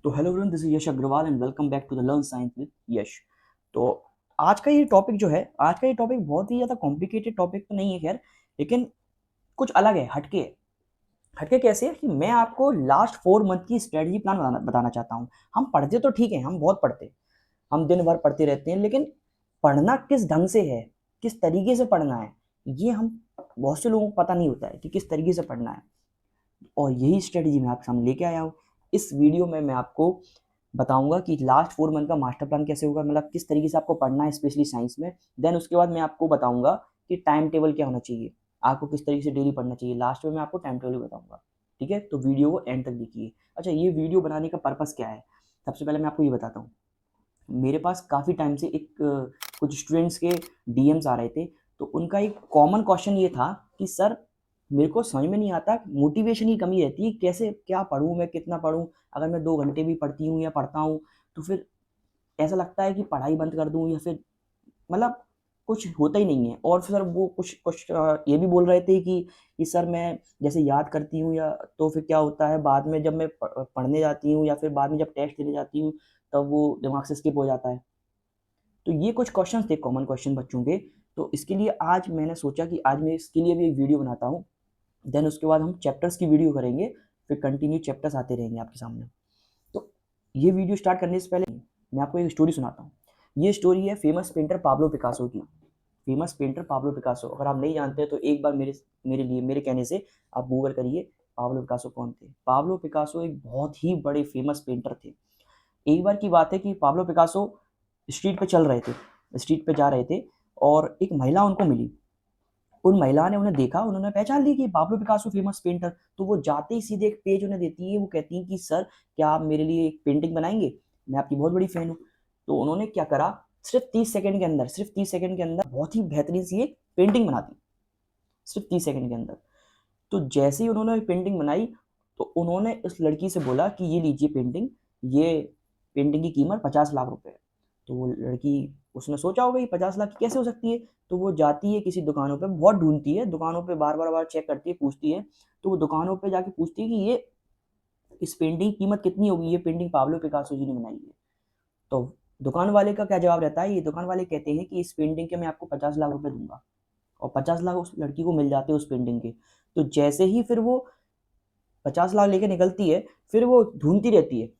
तो hello everyone, this is Yash Agrawal and welcome back to the learn science with Yash. तो आज का ये टॉपिक जो है, आज का ये टॉपिक बहुत ही ज़्यादा कॉम्प्लिकेटेड टॉपिक तो नहीं है खैर, लेकिन कुछ अलग है, हटके है। हटके कैसे है कि मैं आपको लास्ट 4 मंथ की स्ट्रेटजी प्लान बताना चाहता हूँ। हम पढ़ते तो ठीक है, हम बहुत पढ़ते हैं, हम दिन भर पढ़ते रहते हैं, लेकिन पढ़ना किस ढंग से है, किस तरीके से पढ़ना है, ये हम बहुत से लोगों को पता नहीं होता है कि किस तरीके से पढ़ना है। और यही स्ट्रेटजी मैं आपके सामने लेके आया हूँ। इस वीडियो में मैं आपको बताऊंगा कि लास्ट 4 मंथ का मास्टर प्लान कैसे होगा, मतलब किस तरीके से आपको पढ़ना है स्पेशली साइंस में। देन उसके बाद मैं आपको बताऊंगा कि टाइम टेबल क्या होना चाहिए, आपको किस तरीके से डेली पढ़ना चाहिए। लास्ट में मैं आपको टाइम टेबल बताऊंगा, ठीक है। तो वीडियो को एंड तक देखिए। अच्छा, ये वीडियो बनाने का पर्पज़ क्या है, सबसे पहले मैं आपको ये बताता हूँ। मेरे पास काफ़ी टाइम से कुछ स्टूडेंट्स के डीएम्स आ रहे थे, तो उनका एक कॉमन क्वेश्चन ये था कि सर, मेरे को समझ में नहीं आता, मोटिवेशन की कमी रहती है, कैसे क्या पढूँ मैं, कितना पढूँ? अगर मैं 2 घंटे भी पढ़ती हूँ या पढ़ता हूँ, तो फिर ऐसा लगता है कि पढ़ाई बंद कर दूँ, या फिर मतलब कुछ होता ही नहीं है। और फिर सर वो कुछ कुछ ये भी बोल रहे थे कि सर, मैं जैसे याद करती हूँ या तो फिर क्या होता है, बाद में जब मैं पढ़ने जाती हूँ या फिर बाद में जब टेस्ट देने जाती हूँ, तब वो दिमाग से स्किप हो जाता है। तो ये कुछ क्वेश्चंस थे, कॉमन क्वेश्चन बच्चों के। तो इसके लिए आज मैंने सोचा कि आज मैं इसके लिए भी एक वीडियो बनाता हूँ। देन उसके बाद हम चैप्टर्स की वीडियो करेंगे, फिर कंटिन्यू चैप्टर्स आते रहेंगे आपके सामने। तो ये वीडियो स्टार्ट करने से पहले मैं आपको एक स्टोरी सुनाता हूँ। ये स्टोरी है फेमस पेंटर पाब्लो पिकासो की। फेमस पेंटर पाब्लो पिकासो, अगर आप नहीं जानते तो एक बार मेरे कहने से आप गूगल करिए पाब्लो पिकासो कौन थे। पाब्लो पिकासो एक बहुत ही बड़े फेमस पेंटर थे। एक बार की बात है कि पाब्लो पिकासो स्ट्रीट पे चल रहे थे, स्ट्रीट पे जा रहे थे, और एक महिला उनको मिली। उन महिला ने उन्हें देखा, उन्होंने पहचान ली कि पाब्लो पिकासो फेमस पेंटर। तो वो जाते ही सीधे एक पेज उन्हें देती है, वो कहती है कि सर, क्या आप मेरे लिए एक पेंटिंग बनाएंगे, मैं आपकी बहुत बड़ी फैन हूँ। तो उन्होंने क्या करा, सिर्फ 30 सेकंड के अंदर बहुत ही बेहतरीन सी एक पेंटिंग बना दी, सिर्फ 30 सेकंड के अंदर। तो जैसे ही उन्होंने पेंटिंग बनाई, तो उन्होंने उस लड़की से बोला कि ये लीजिए पेंटिंग, ये पेंटिंग की कीमत 50 लाख रुपए है। तो वो लड़की, उसने सोचा होगा ये 50 लाख की कैसे हो सकती है। तो वो जाती है किसी दुकानों पे, बहुत ढूंढती है दुकानों पे, बार बार बार चेक करती है, पूछती है। तो वो दुकानों पे जाके पूछती है कि ये इस पेंटिंग की कीमत कितनी होगी, ये पेंटिंग पाब्लो पिकासो जी ने बनाई है। तो दुकान वाले का क्या जवाब रहता है, ये दुकान वाले कहते हैं कि इस पेंटिंग के मैं आपको 50 लाख रुपए दूंगा। और 50 लाख उस लड़की को मिल जाते हैं उस पेंटिंग के। तो जैसे ही फिर वो 50 लाख लेके निकलती है, फिर वो ढूंढती रहती है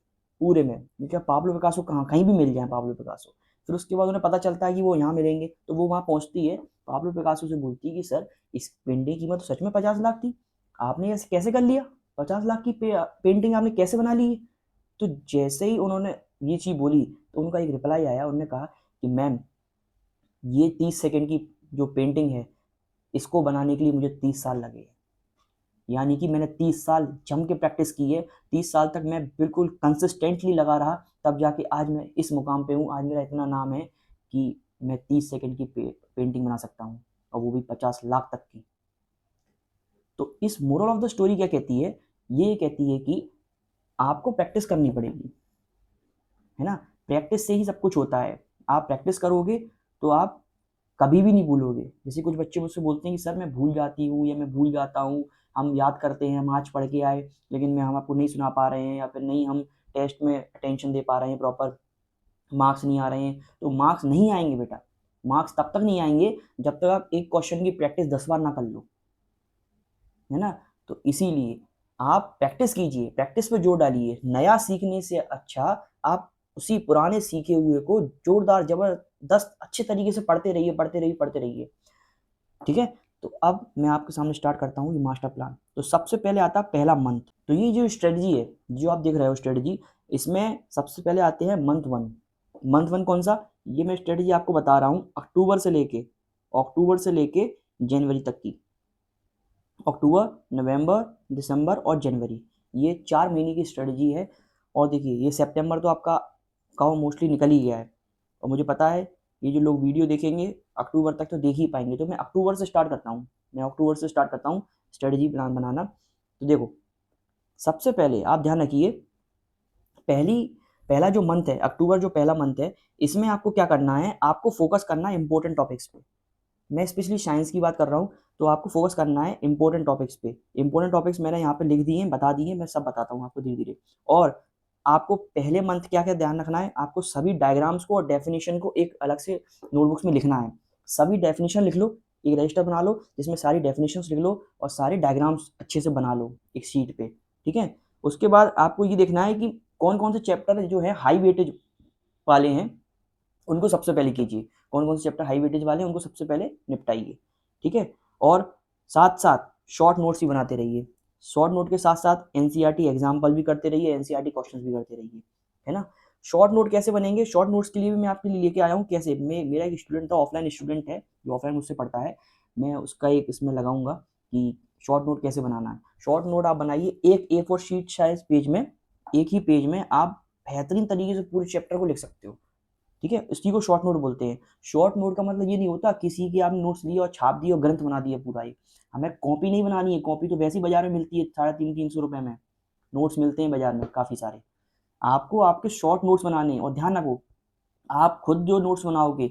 पूरे में, क्या पाब्लो पिकासो कहाँ, कहीं भी मिल जाए पाब्लो पिकासो। फिर उसके बाद उन्हें पता चलता है कि वो यहाँ मिलेंगे, तो वो वहाँ पहुँचती है, पाब्लो पिकासो से बोलती है कि सर, इस पेंटिंग की कीमत तो सच में 50 लाख थी, आपने ऐसे कैसे कर लिया, 50 लाख की पेंटिंग आपने कैसे बना ली है? तो जैसे ही उन्होंने ये चीज़ बोली, तो उनका एक रिप्लाई आया, उन्होंने कहा कि मैम, ये 30 सेकंड की जो पेंटिंग है, इसको बनाने के लिए मुझे 30 साल लगे। यानी कि मैंने 30 साल जम के प्रैक्टिस की है, 30 साल तक मैं बिल्कुल कंसिस्टेंटली लगा रहा, तब जाके आज मैं इस मुकाम पे हूँ। आज मेरा इतना नाम है कि मैं 30 सेकंड की पेंटिंग बना सकता हूँ, और वो भी 50 लाख तक की। तो इस मोरल ऑफ द स्टोरी क्या कहती है, ये कहती है कि आपको प्रैक्टिस करनी पड़ेगी, है ना। प्रैक्टिस से ही सब कुछ होता है। आप प्रैक्टिस करोगे तो आप कभी भी नहीं भूलोगे। जैसे कुछ बच्चे मुझसे बोलते हैं कि सर, मैं भूल जाती हूँ या मैं भूल जाता हूँ, हम याद करते हैं, हम आज पढ़ के आए, लेकिन हम आपको नहीं सुना पा रहे हैं, या फिर नहीं हम टेस्ट में अटेंशन दे पा रहे हैं प्रॉपर, मार्क्स नहीं आ रहे हैं। तो मार्क्स नहीं आएंगे बेटा, मार्क्स तब तक नहीं आएंगे जब तक आप एक क्वेश्चन की प्रैक्टिस 10 बार ना कर लो, है ना। तो इसीलिए आप प्रैक्टिस कीजिए, प्रैक्टिस पे जोर डालिए। नया सीखने से अच्छा आप उसी पुराने सीखे हुए को जोरदार जबरदस्त अच्छे तरीके से पढ़ते रहिए, पढ़ते रहिए, पढ़ते रहिए, ठीक है। तो अब मैं आपके सामने स्टार्ट करता हूँ ये मास्टर प्लान। तो सबसे पहले आता है पहला मंथ। तो ये जो स्ट्रेटजी है, जो आप देख रहे हो स्ट्रेटजी, इसमें सबसे पहले आते हैं मंथ 1। मंथ 1 कौन सा, ये मैं स्ट्रेटजी आपको बता रहा हूँ, अक्टूबर से लेके जनवरी तक की। अक्टूबर, नवंबर, दिसंबर और जनवरी, ये 4 महीने की स्ट्रेटजी है। और देखिए, ये सितंबर तो आपका कहो मोस्टली निकल ही गया है, और मुझे पता है ये जो लोग वीडियो देखेंगे अक्टूबर तक तो देख ही पाएंगे। तो मैं अक्टूबर से स्टार्ट करता हूँ, स्ट्रेटजी प्लान बनाना। तो देखो, सबसे पहले आप ध्यान रखिए, पहली पहला जो मंथ है अक्टूबर, जो पहला मंथ है, इसमें आपको क्या करना है, आपको फोकस करना है इंपॉर्टेंट टॉपिक्स पे। मैं स्पेशली साइंस की बात कर रहा हूँ, तो आपको फोकस करना है इंपॉर्टेंट टॉपिक्स पे। इंपॉर्टेंट टॉपिक्स मैंने यहाँ पे लिख दिए हैं, बता दिए हैं, मैं सब बताता हूँ आपको धीरे धीरे। और आपको पहले मंथ क्या क्या ध्यान रखना है, आपको सभी डायग्राम्स को और डेफिनेशन को एक अलग से नोटबुक्स में लिखना है। सभी डेफिनेशन लिख लो, एक रजिस्टर बना लो जिसमें सारी डेफिनेशंस लिख लो और सारे डायग्राम्स अच्छे से बना लो एक शीट पे, ठीक है। उसके बाद आपको ये देखना है कि कौन कौन से चैप्टर जो है हाई वेटेज वाले हैं उनको सबसे पहले कीजिए, कौन कौन से चैप्टर हाई वेटेज वाले हैं उनको सबसे पहले निपटाइए, ठीक है। और साथ साथ शॉर्ट नोट्स भी बनाते रहिए, शॉर्ट नोट के साथ साथ एनसीईआरटी एग्जाम्पल भी करते रहिए, एनसीईआरटी क्वेश्चंस भी करते रहिए, है ना। शॉर्ट नोट कैसे बनेंगे, शॉर्ट नोट्स के लिए भी मैं आपके लिए लेके आया हूँ कैसे। मेरा एक स्टूडेंट था, ऑफलाइन स्टूडेंट है जो ऑफलाइन मुझसे पढ़ता है, मैं उसका एक इसमें लगाऊंगा कि शॉर्ट नोट कैसे बनाना है। शॉर्ट नोट आप बनाइए एक A4 शीट साइज पेज में, एक ही पेज में आप बेहतरीन तरीके से पूरे चैप्टर को लिख सकते हो, ठीक है। इसी को शॉर्ट नोट बोलते हैं। शॉर्ट नोट का मतलब ये नहीं होता किसी की आपने नोट्स लिए और छाप दिए और ग्रंथ बना दिया पूरा ही। हमें कॉपी नहीं बनानी है, कॉपी तो वैसे ही बाजार में मिलती है 350-300 रुपए में, नोट्स मिलते हैं बाजार में काफ़ी सारे। आपको आपके शॉर्ट नोट्स बनाने हैं और ध्यान रखो आप खुद जो नोट्स बनाओगे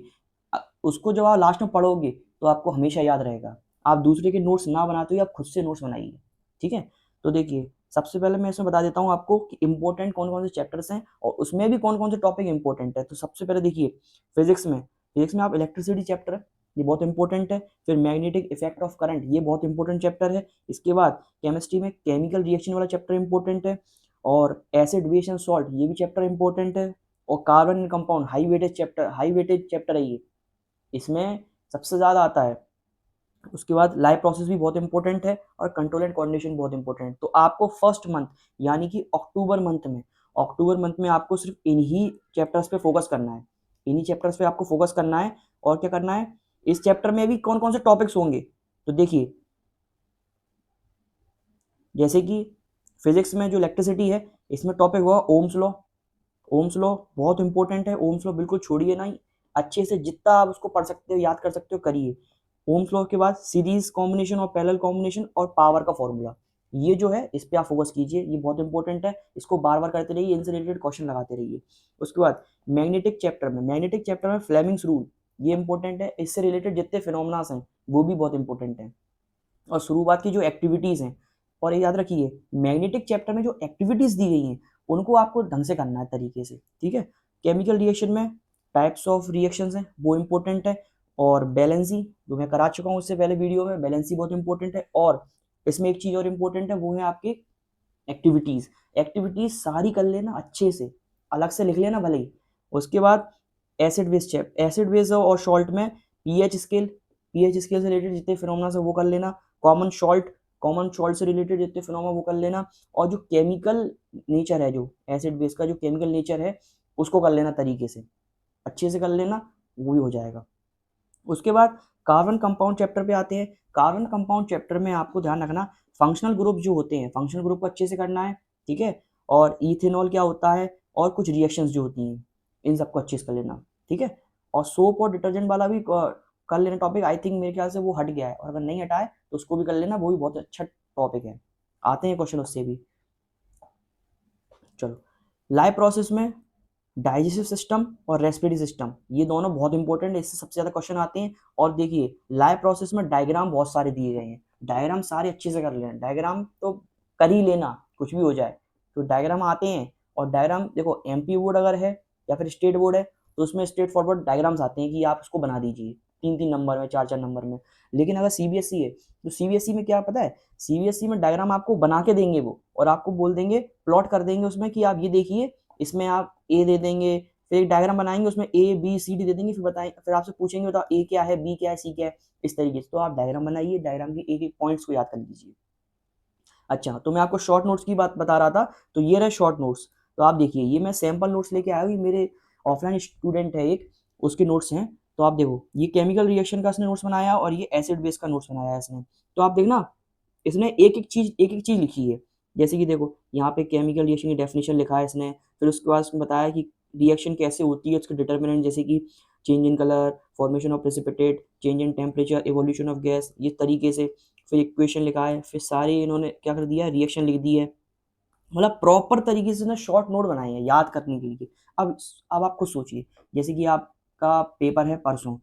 उसको जब आप लास्ट में पढ़ोगे तो आपको हमेशा याद रहेगा। आप दूसरे के नोट्स ना बनाते हुए आप खुद से नोट्स बनाइए, ठीक है। तो देखिए सबसे पहले मैं इसमें बता देता हूँ आपको कि इंपॉर्टेंट कौन कौन से चैप्टर्स हैं और उसमें भी कौन कौन से टॉपिक इंपॉर्टेंट है। तो सबसे पहले देखिए फिजिक्स में आप इलेक्ट्रिसिटी चैप्टर है, ये बहुत इंपॉर्टेंट है। फिर मैग्नेटिक इफेक्ट ऑफ करंट, ये बहुत इंपॉर्टेंट चैप्टर है। इसके बाद केमिस्ट्री में केमिकल रिएक्शन वाला चैप्टर इंपॉर्टेंट है। और एसिड बेस एंड सॉल्ट, ये भी चैप्टर इंपॉर्टेंट है। और carbon and compound, high weightage chapter है ये, इसमें सबसे ज़्यादा आता है। उसके बाद लाइव प्रोसेस भी बहुत इंपॉर्टेंट है और कंट्रोल एंड कोऑर्डिनेशन बहुत इंपॉर्टेंट है। तो आपको फर्स्ट मंथ यानी कि अक्टूबर मंथ में आपको सिर्फ इन्हीं चैप्टर्स पे फोकस करना है, इन्हीं चैप्टर्स पे आपको फोकस करना है। और क्या करना है, इस चैप्टर में भी कौन कौन से टॉपिक्स होंगे तो देखिए, जैसे कि फिजिक्स में जो इलेक्ट्रिसिटी है इसमें टॉपिक होगा ओम्स लॉ बहुत इंपॉर्टेंट है। ओम्स लॉ बिल्कुल छोड़िए नहीं, अच्छे से जितना आप उसको पढ़ सकते हो याद कर सकते हो करिए। ओम्स लॉ के बाद सीरीज कॉम्बिनेशन और पैरेलल कॉम्बिनेशन और पावर का फॉर्मूला, ये जो है इस पे आप फोकस कीजिए, ये बहुत इंपॉर्टेंट है। इसको बार बार करते रहिए, इनसे रिलेटेड क्वेश्चन लगाते रहिए। उसके बाद मैग्नेटिक चैप्टर में फ्लेमिंग्स रूल, ये इंपॉर्टेंट है। इससे रिलेटेड जितने फिनोमिनास हैं वो भी बहुत इंपॉर्टेंट है। और शुरुआत की जो एक्टिविटीज़ हैं, और ये याद रखिए मैग्नेटिक चैप्टर में जो एक्टिविटीज़ दी गई हैं उनको आपको ढंग से करना है तरीके से, ठीक है। केमिकल रिएक्शन में टाइप्स ऑफ रिएक्शंस हैं वो इंपॉर्टेंट है। और बैलेंसी जो मैं करा चुका हूँ उससे पहले वीडियो में, बैलेंसी बहुत इंपॉर्टेंट है। और इसमें एक चीज़ और इम्पोर्टेंट है वो है आपकी एक्टिविटीज़, एक्टिविटीज़ सारी कर लेना अच्छे से, अलग से लिख लेना भले ही। उसके बाद एसिड बेस और सॉल्ट में पीएच स्केल से रिलेटेड जितने फिनोमेना है वो कर लेना। कॉमन सॉल्ट से रिलेटेड जितने फिनोमेना वो कर लेना। और जो केमिकल नेचर है, जो एसिड बेस का जो केमिकल नेचर है उसको कर लेना तरीके से, अच्छे से कर लेना, वो भी हो जाएगा। उसके बाद कार्बन कंपाउंड चैप्टर पे आते हैं। कार्बन कंपाउंड चैप्टर में आपको ध्यान रखना फंक्शनल ग्रुप जो होते हैं, फंक्शनल ग्रुप को अच्छे से करना है, ठीक है। और इथेनॉल क्या होता है और कुछ रिएक्शंस जो होती हैं इन सबको अच्छे से कर लेना, ठीक है। और सोप और डिटर्जेंट वाला भी कर लेना टॉपिक, आई थिंक मेरे ख्याल से वो हट गया है, और अगर नहीं हटा है तो उसको भी कर लेना, वो भी बहुत अच्छा टॉपिक है। आते हैं क्वेश्चन उससे भी। चलो, लाइव प्रोसेस में डाइजेस्टिव सिस्टम और रेस्पिरेटरी सिस्टम, ये दोनों बहुत इंपॉर्टेंट है, इससे सबसे ज़्यादा क्वेश्चन आते हैं। और देखिए लाइव प्रोसेस में डायग्राम बहुत सारे दिए गए हैं, डायग्राम सारे अच्छे से कर लेना, डायग्राम तो कर ही लेना कुछ भी हो जाए। तो डायग्राम आते हैं, और डायग्राम देखो एमपी बोर्ड अगर है या फिर स्टेट बोर्ड है तो उसमें स्ट्रेट फॉरवर्ड डायग्राम्स आते हैं कि आप उसको बना दीजिए 3-3 नंबर में, 4-4 नंबर में। लेकिन अगर सीबीएसई है तो सीबीएसई में क्या पता है, सीबीएसई में डायग्राम आपको बना के देंगे वो, और आपको बोल देंगे प्लॉट कर देंगे उसमें कि आप ये देखिए, इसमें आप ए दे देंगे, फिर एक डायग्राम बनाएंगे उसमें ए बी सी डी दे देंगे, फिर आपसे पूछेंगे बताओ ए क्या है, बी क्या है, सी क्या है, इस तरीके से। तो आप डायग्राम बनाइए, डायग्राम के एक एक पॉइंट्स को याद कर लीजिए। अच्छा, तो मैं आपको शॉर्ट नोट्स की बात बता रहा था, तो ये रहे शॉर्ट नोट्स। तो आप देखिए ये मैं सैम्पल नोट्स लेके आया हूँ, ये मेरे ऑफलाइन स्टूडेंट है एक, उसके नोट्स हैं। तो आप देखो ये केमिकल रिएक्शन का इसने नोट्स बनाया और ये एसिड बेस का नोट्स बनाया है इसने। तो आप देखना इसने एक एक चीज लिखी है। जैसे कि देखो यहाँ पे केमिकल रिएक्शन की डेफिनेशन लिखा है इसने, फिर उसके बाद उसने बताया कि रिएक्शन कैसे होती है, उसके डिटर्मिनेंट जैसे कि change in colour, formation of precipitate, change in temperature, evolution of gas, ये तरीके से। फिर इक्वेशन लिखा है, फिर सारे इन्होंने क्या कर दिया, रिएक्शन लिख दी है। मतलब प्रॉपर तरीके से ना शॉर्ट नोट बनाए हैं याद करने के लिए। अब आप खुद सोचिए, जैसे कि आपका पेपर है परसों,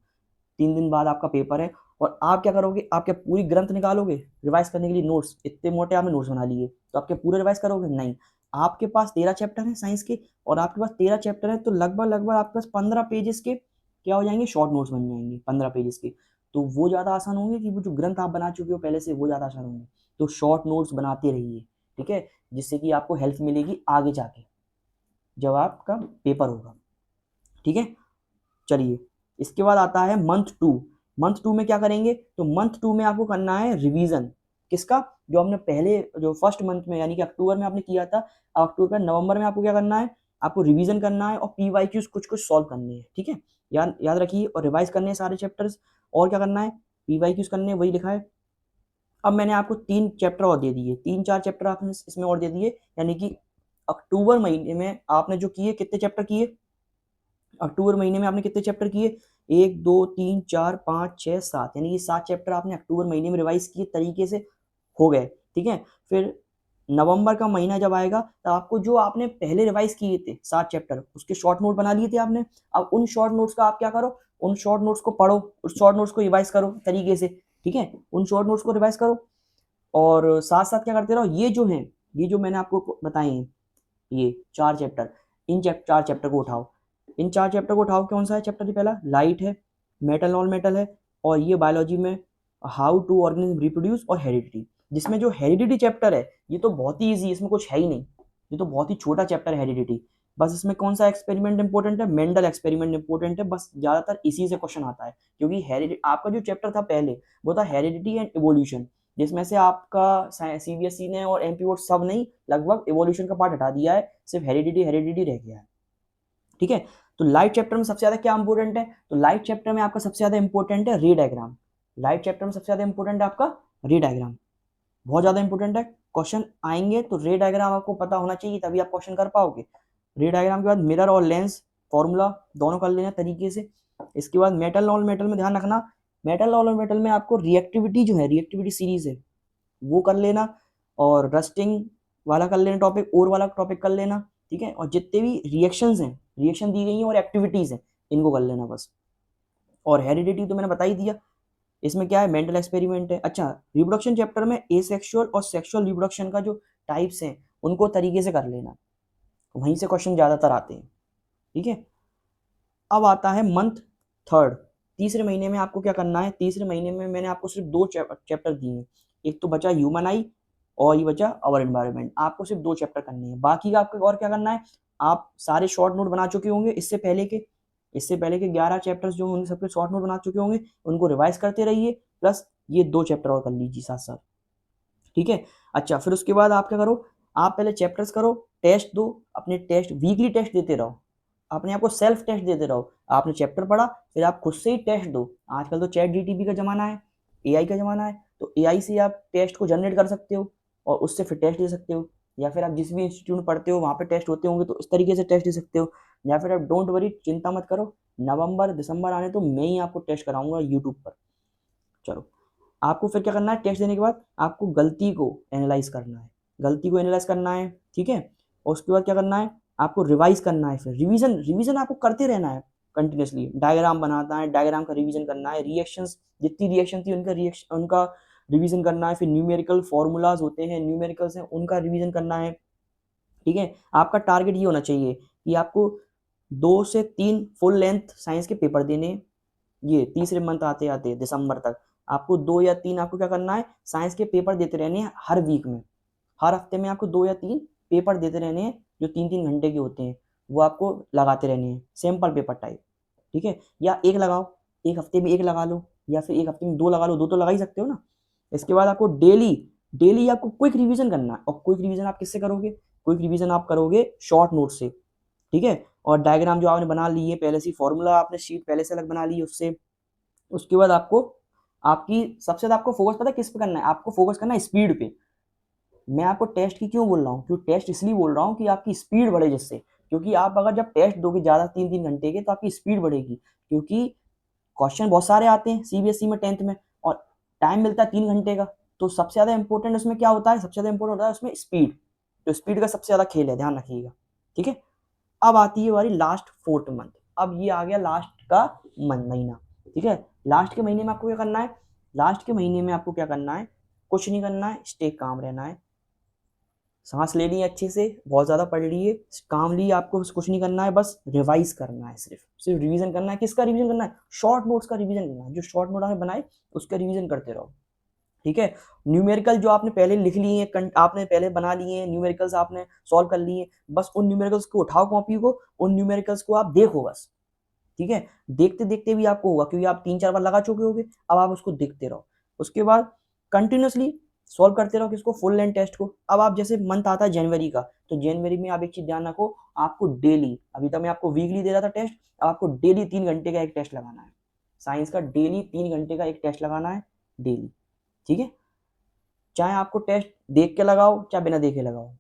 3 दिन बाद आपका पेपर है, और आप क्या करोगे, आप क्या पूरी ग्रंथ निकालोगे रिवाइज करने के लिए, नोट्स इतने मोटे आपने नोट्स बना लिए तो आप क्या पूरे रिवाइज करोगे, नहीं। आपके पास 13 चैप्टर हैं साइंस के और आपके पास 13 चैप्टर हैं, तो लगभग लगभग आपके पास 15 पेजेस के क्या हो जाएंगे, शॉर्ट नोट्स बन जाएंगे 15 पेजेस के। तो वो ज़्यादा आसान होंगे कि वो जो ग्रंथ आप बना चुके हो पहले से, वो ज़्यादा आसान होंगे। तो शॉर्ट नोट्स बनाते रहिए, ठीक है, जिससे कि आपको हेल्प मिलेगी आगे जाके जब आपका पेपर होगा, ठीक है। चलिए, इसके बाद आता है मंथ 2। मंथ 2 में क्या करेंगे, तो मंथ 2 में आपको करना है रिवीजन। किसका, जो हमने पहले जो फर्स्ट मंथ में यानी कि अक्टूबर में आपने किया था, अक्टूबर नवंबर में आपको क्या करना है, आपको रिवीजन करना है और पीवाईक्यूज कुछ कुछ सॉल्व करने हैं, ठीक है। याद याद रखिए, और रिवाइज करने हैं सारे चैप्टर्स। और क्या करना है, पीवाईक्यूज करने हैं, वही लिखा है। अब मैंने आपको 3 चैप्टर और दे दिए, 3-4 चैप्टर आपने इसमें और दे दिए, यानी कि अक्टूबर महीने में आपने जो किए, कितने चैप्टर किए, अक्टूबर महीने में आपने कितने चैप्टर किए, 1 2 3 4 5 6 7, यानी कि 7 चैप्टर आपने अक्टूबर महीने में रिवाइज किए तरीके से, हो गए, ठीक है। फिर नवंबर का महीना जब आएगा तो आपको जो आपने पहले रिवाइज किए थे 7 चैप्टर, उसके शॉर्ट नोट बना लिए थे आपने। अब उन शॉर्ट नोट्स का आप क्या करो, उन शॉर्ट नोट्स को पढ़ो, उस शॉर्ट नोट्स को रिवाइज करो तरीके से, ठीक है, उन शॉर्ट नोट्स को रिवाइज करो। और साथ साथ क्या करते रहो, ये जो है, ये जो मैंने आपको बताए हैं, ये 4 चैप्टर, इन 4 चैप्टर को उठाओ। इन 4 चैप्टर को उठाओ। कौन सा है चैप्टर, पहला लाइट है, मेटल नॉन मेटल है, और ये बायोलॉजी में हाउ टू ऑर्गेनिज्म रिप्रोड्यूस और हेरिडिटी। जिसमें जो हेरिडिटी चैप्टर है, ये तो बहुत ही ईजी है, इसमें कुछ है ही नहीं, ये तो बहुत ही छोटा चैप्टर है हेरिडिटी। बस इसमें कौन सा एक्सपेरिमेंट इंपॉर्टेंट है, मेंडल एक्सपेरिमेंट इंपॉर्टेंट है, बस ज्यादातर इसी से क्वेश्चन आता है। क्योंकि हेरिडिटी आपका जो चैप्टर था पहले, वो था हेरिडिटी एंड इवोल्यूशन, जिसमें से आपका सीबीएसई ने और एमपी बोर्ड सब नहीं, लगभग इवोल्यूशन का पार्ट हटा दिया है, सिर्फ हेरिडिटी हेरिडिटी रह गया है, ठीक है। तो लाइट चैप्टर में सबसे ज्यादा क्या इंपॉर्टेंट है, तो लाइट चैप्टर में आपका सबसे ज्यादा इंपॉर्टेंट है रे डायग्राम। लाइट चैप्टर में सबसे ज्यादा इंपॉर्टेंट है आपका रे डायग्राम, बहुत ज्यादा इंपॉर्टेंट है। क्वेश्चन आएंगे तो रे डायग्राम आपको पता होना चाहिए, तभी आप क्वेश्चन कर पाओगे। रे डायग्राम के बाद मिरर और लेंस फॉर्मूला दोनों कर लेना तरीके से। इसके बाद मेटल नॉन मेटल में ध्यान रखना, मेटल नॉन मेटल में आपको रिएक्टिविटी जो है, रिएक्टिविटी सीरीज है, वो कर लेना। और रस्टिंग वाला कर लेना टॉपिक, और वाला टॉपिक कर लेना, ठीक है। और जितने भी रिएक्शंस हैं, रिएक्शन दी गई हैं और एक्टिविटीज हैं, इनको कर लेना बस। और हेरिडिटी तो मैंने बता ही दिया, इसमें क्या है, मेंटल एक्सपेरिमेंट है। अच्छा, रिप्रोडक्शन चैप्टर में एसेक्सुअल और सेक्सुअल रिप्रोडक्शन का जो टाइप्स हैं, उनको तरीके से कर लेना, वहीं से क्वेश्चन ज्यादातर आते हैं, ठीक है। अब आता है मंथ 3, तीसरे महीने में आपको क्या करना है। तीसरे महीने में मैंने आपको सिर्फ 2 चैप्टर दिए हैं, एक तो बचा ह्यूमन आई और ये बचा आवर एनवायरनमेंट। आपको सिर्फ 2 चैप्टर करने हैं, बाकी का आपको और क्या करना है, आप सारे शॉर्ट नोट बना चुके होंगे इससे पहले के 11 चैप्टर्स जो होंगे सबके शॉर्ट नोट बना चुके होंगे, उनको रिवाइज करते रहिए, प्लस ये 2 चैप्टर और कर लीजिए साथ साथ, ठीक है। अच्छा, फिर उसके बाद आप क्या करो, आप पहले चैप्टर्स करो, टेस्ट दो, अपने टेस्ट वीकली टेस्ट देते रहो, अपने आप को सेल्फ टेस्ट देते रहो। आपने चैप्टर पढ़ा, फिर आप खुद से ही टेस्ट दो। आजकल तो चैट जीटीपी का जमाना है, एआई का जमाना है, तो एआई से आप टेस्ट को जनरेट कर सकते हो और उससे फिर टेस्ट दे सकते हो। या फिर आप जिस भी इंस्टीट्यूट में पढ़ते हो वहाँ पे टेस्ट होते होंगे, तो इस तरीके से टेस्ट दे सकते हो। या फिर आप डोंट वरी, चिंता मत करो, नवंबर दिसंबर आने तो मैं ही आपको टेस्ट कराऊंगा यूट्यूब पर। चलो, आपको फिर क्या करना है, टेस्ट देने के बाद आपको गलती को एनालाइज करना है, गलती को एनालाइज करना है, ठीक है। और उसके बाद क्या करना है, आपको रिवाइज करना है, फिर रिवीजन रिवीजन आपको करते रहना है कंटिन्यूसली। डायग्राम बनाना है, डायग्राम का रिवीजन करना है, रिएक्शंस जितनी रिएक्शन थी उनका रिवीजन करना है। फिर न्यूमेरिकल फॉर्मूलाज होते हैं, न्यूमेरिकल्स हैं, उनका रिवीजन करना है, ठीक है। आपका टारगेट ये होना चाहिए कि आपको 2 से 3 फुल लेंथ साइंस के पेपर देने, ये तीसरे मंथ आते आते दिसंबर तक आपको 2 या 3 आपको क्या करना है, साइंस के पेपर देते रहने हैं हर वीक में। हर हफ्ते में आपको 2 या 3 पेपर देते रहने हैं, जो 3-3 घंटे के होते हैं, वो आपको लगाते रहने हैं, सैम्पल पेपर टाइप, ठीक है। या एक लगाओ, एक हफ्ते में एक लगा लो, या फिर एक हफ्ते में 2 लगा लो, 2 तो लगा ही सकते हो ना। इसके बाद आपको डेली डेली आपको क्विक रिवीजन करना है। और क्विक रिवीजन आप किससे करोगे, क्विक रिवीजन आप करोगे शॉर्ट नोट से, ठीक है। और डायग्राम जो आपने बना ली है पहले से, फॉर्मूला आपने शीट पहले से अलग बना ली है उससे। उसके बाद आपको आपकी सबसे ज्यादा आपको फोकस पता है किस पे करना है, आपको फोकस करना है स्पीड पे। मैं आपको टेस्ट की क्यों बोल रहा हूँ, क्योंकि टेस्ट इसलिए बोल रहा हूँ कि आपकी स्पीड बढ़े जिससे, क्योंकि आप अगर जब टेस्ट दोगे ज्यादा 3-3 घंटे के, तो आपकी स्पीड बढ़ेगी। क्योंकि क्वेश्चन बहुत सारे आते हैं सीबीएसई में 10th में, और टाइम मिलता है 3 घंटे का। तो सबसे ज्यादा इंपॉर्टेंट उसमें क्या होता है, सबसे ज्यादा इंपॉर्टेंट होता है उसमें स्पीड। तो स्पीड का सबसे ज्यादा खेल है, ध्यान रखिएगा, ठीक है। अब आती है हमारी लास्ट 4th मंथ। अब ये आ गया लास्ट का महीना, ठीक है। लास्ट के महीने में आपको क्या करना है, लास्ट के महीने में आपको क्या करना है, कुछ नहीं करना है, स्टे काम रहना है। सांस लेनी है अच्छे से, बहुत ज़्यादा पढ़ लिए, कामली, आपको कुछ नहीं करना है, बस रिवाइज करना है, सिर्फ रिवीजन करना है। किसका रिवीजन करना है? शॉर्ट नोट्स का रिवीजन करना है। जो शॉर्ट नोट आपने बनाए उसका रिवीजन करते रहो, ठीक है। न्यूमेरिकल जो आपने पहले लिख लिए हैं, आपने पहले बना लिए हैं, न्यूमेरिकल्स आपने सॉल्व कर लिए, बस उन न्यूमेरिकल्स को उठाओ कॉपी को, उन न्यूमेरिकल्स को आप देखो बस, ठीक है। देखते देखते भी आपको होगा, क्योंकि आप 3-4 बार लगा चुके होगे, अब आप उसको देखते रहो। उसके बाद कंटिन्यूसली सॉल्व करते रहो किसको? फुल लेंथ टेस्ट को। अब आप जैसे मंथ आता है जनवरी का, तो जनवरी में आप एक चीज ध्यान रखो, आपको डेली, अभी तक मैं आपको वीकली दे रहा था टेस्ट, अब आपको डेली 3 घंटे का एक टेस्ट लगाना है। साइंस का डेली 3 घंटे का एक टेस्ट लगाना है, डेली, ठीक है। चाहे आपको टेस्ट देख के लगाओ चाहे बिना देखे लगाओ,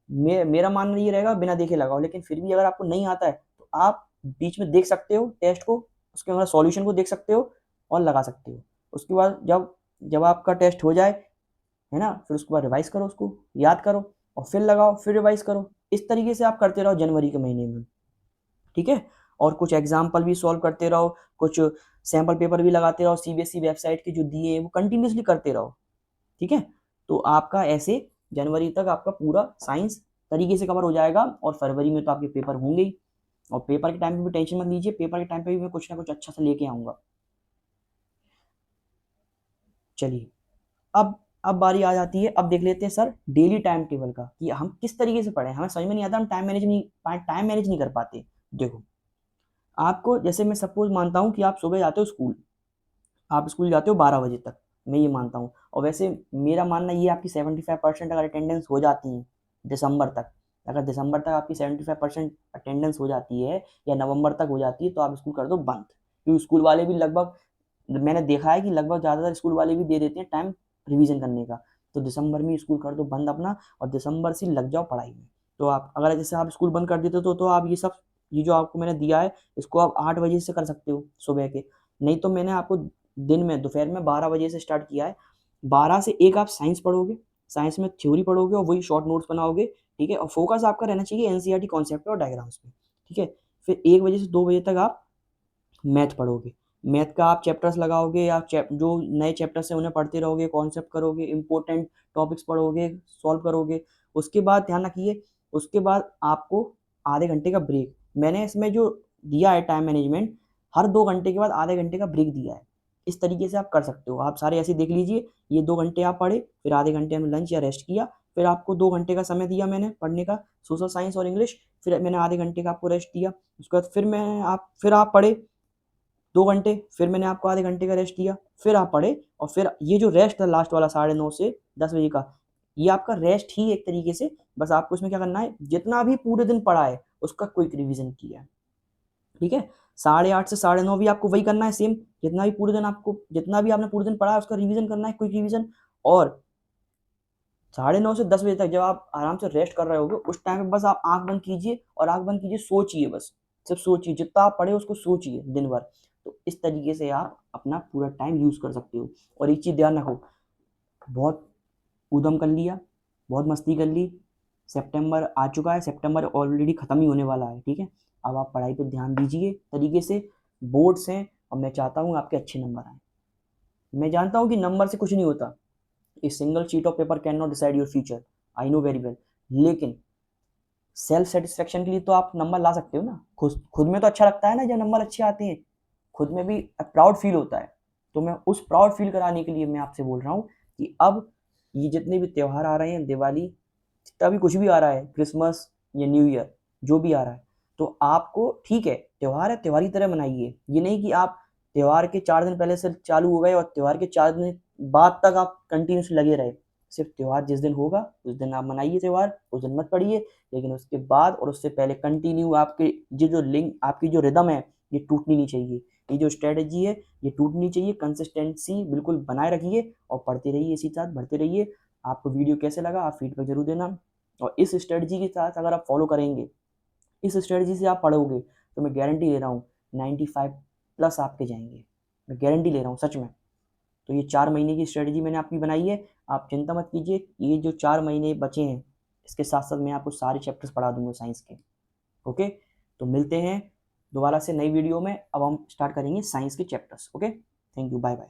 मेरा मानना ये रहेगा बिना देखे लगाओ, लेकिन फिर भी अगर आपको नहीं आता है तो आप बीच में देख सकते हो टेस्ट को, उसके अंदर सॉल्यूशन को देख सकते हो और लगा सकते हो। उसके बाद जब जब आपका टेस्ट हो जाए, है ना, फिर उसके बाद रिवाइज करो, उसको याद करो और फिर लगाओ, फिर रिवाइज करो। इस तरीके से आप करते रहो जनवरी के महीने में, ठीक है। और कुछ एग्जाम्पल भी सॉल्व करते रहो, कुछ सैम्पल पेपर भी लगाते रहो, सीबीएसई वेबसाइट के जो दिए हैं वो कंटिन्यूसली करते रहो, ठीक है। तो आपका ऐसे जनवरी तक आपका पूरा साइंस तरीके से कवर हो जाएगा, और फरवरी में तो आपके पेपर होंगे ही। और पेपर के टाइम पे भी टेंशन मत लीजिए, पेपर के टाइम पे भी मैं कुछ ना कुछ अच्छा सा लेके आऊँगा। चलिए, अब बारी आ जाती है, अब देख लेते हैं सर डेली टाइम टेबल का, कि हम किस तरीके से पढ़ें। हमें समझ में नहीं आता, हम टाइम मैनेज नहीं कर पाते। देखो, आपको जैसे मैं सपोज मानता हूँ कि आप सुबह जाते हो स्कूल, आप स्कूल जाते हो 12 बजे तक, मैं ये मानता हूँ। और वैसे मेरा मानना ये, आपकी 75% अगर अटेंडेंस हो जाती है दिसंबर तक, अगर दिसंबर तक आपकी 75% अटेंडेंस हो जाती है या नवंबर तक हो जाती है, तो आप स्कूल कर दो बंद। क्योंकि स्कूल वाले भी लगभग, मैंने देखा है कि लगभग ज़्यादातर स्कूल वाले भी दे देते हैं टाइम रिवीजन करने का। तो दिसंबर में स्कूल कर दो बंद अपना, और दिसंबर से लग जाओ पढ़ाई में। तो आप अगर जैसे आप स्कूल बंद कर देते तो आप ये जो आपको मैंने दिया है, इसको आप 8 बजे से कर सकते हो सुबह के। नहीं तो मैंने आपको दिन में दोपहर में 12 बजे से स्टार्ट किया है। 12 से 1 आप साइंस पढ़ोगे, साइंस में थ्योरी पढ़ोगे और वही शॉर्ट नोट्स बनाओगे, ठीक है। और फोकस आपका रहना चाहिए एनसीईआरटी कॉन्सेप्ट और डायग्राम्स पे, ठीक है। फिर 1 बजे से 2 बजे तक आप मैथ पढ़ोगे, मैथ का आप चैप्टर्स लगाओगे, आप जो नए चैप्टर्स हैं उन्हें पढ़ते रहोगे, कॉन्सेप्ट करोगे, इंपॉर्टेंट टॉपिक्स पढ़ोगे, सॉल्व करोगे। उसके बाद ध्यान रखिए, उसके बाद आपको आधे घंटे का ब्रेक, मैंने इसमें जो दिया है टाइम मैनेजमेंट, हर 2 घंटे के बाद आधे घंटे का ब्रेक दिया है। इस तरीके से आप कर सकते हो, आप सारे ऐसे देख लीजिए, ये 2 घंटे आप पढ़े, फिर आधे घंटे में लंच या रेस्ट किया, फिर आपको 2 घंटे का समय दिया मैंने पढ़ने का, सोशल साइंस और इंग्लिश, फिर मैंने आधे घंटे का आपको रेस्ट दिया। उसके बाद फिर आप पढ़े 2 घंटे, फिर मैंने आपको आधे घंटे का रेस्ट दिया, फिर आप पढ़े। और फिर ये जो रेस्ट था लास्ट वाला 9:30 से 10 बजे का, ये आपका रेस्ट ही एक तरीके से, बस आपको इसमें क्या करना है, जितना भी पूरे दिन पढ़ा है उसका क्विक रिवीजन किया है, ठीक है। 8:30 से 9:30 भी आपको वही करना है सेम, जितना भी आपने पूरे दिन पढ़ा है उसका रिवीजन करना है, क्विक रिवीजन। और 9:30 से 10 बजे तक जब आप आराम से रेस्ट कर रहे होगे, उस टाइम पे बस आप आंख बंद कीजिए, और आंख बंद कीजिए, सोचिए, बस सिर्फ सोचिए, जितना आप पढ़े उसको सोचिए दिन भर। तो इस तरीके से आप अपना पूरा टाइम यूज कर सकते हो। और एक चीज ध्यान रखो, बहुत ऊधम कर लिया, बहुत मस्ती कर ली, सितंबर आ चुका है, सितंबर ऑलरेडी खत्म ही होने वाला है, ठीक है। अब आप पढ़ाई पे ध्यान दीजिए तरीके से, बोर्ड्स हैं और मैं चाहता हूँ आपके अच्छे नंबर आए। मैं जानता हूँ कि नंबर से कुछ नहीं होता, a single sheet of paper can not decide your future, I know very well, लेकिन सेल्फ सेटिस्फेक्शन के लिए तो आप नंबर ला सकते हो ना, खुद में तो अच्छा लगता है ना जब नंबर अच्छे आते हैं, खुद में भी प्राउड फील होता है। तो मैं उस प्राउड फील कराने के लिए मैं आपसे बोल रहा हूँ कि अब ये जितने भी त्यौहार आ रहे हैं, दिवाली, जितना भी कुछ भी आ रहा है, क्रिसमस या न्यू ईयर, जो भी आ रहा है, तो आपको ठीक है, त्यौहार है, त्यौहार की तरह मनाइए। ये नहीं कि आप त्यौहार के 4 दिन पहले से चालू हो गए और त्यौहार के 4 दिन बाद तक आप कंटिन्यूस लगे रहे। सिर्फ त्यौहार जिस दिन होगा उस दिन आप मनाइए त्यौहार, उस दिन मत पढ़िए, लेकिन उसके बाद और उससे पहले कंटिन्यू आपके ये जो लिंक, आपकी जो रिदम है, ये टूटनी नहीं चाहिए, ये जो स्ट्रेटजी है ये टूटनी नहीं चाहिए। कंसिस्टेंसी बिल्कुल बनाए रखिए और पढ़ते रहिए, इसी साथ बढ़ते रहिए। आपको वीडियो कैसे लगा आप फीडबैक जरूर देना, और इस स्ट्रेटजी के साथ अगर आप फॉलो करेंगे, इस स्ट्रेटजी से आप पढ़ोगे, तो मैं गारंटी ले रहा हूँ 95+ आपके जाएंगे, मैं गारंटी ले रहा हूँ सच में। तो ये 4 महीने की स्ट्रेटजी मैंने आपकी बनाई है, आप चिंता मत कीजिए, ये जो 4 महीने बचे हैं इसके साथ साथ मैं आपको सारे चैप्टर्स पढ़ा दूंगा साइंस के, ओके। तो मिलते हैं दोबारा से नई वीडियो में, अब हम स्टार्ट करेंगे साइंस के chapters, okay. Thank you, bye bye.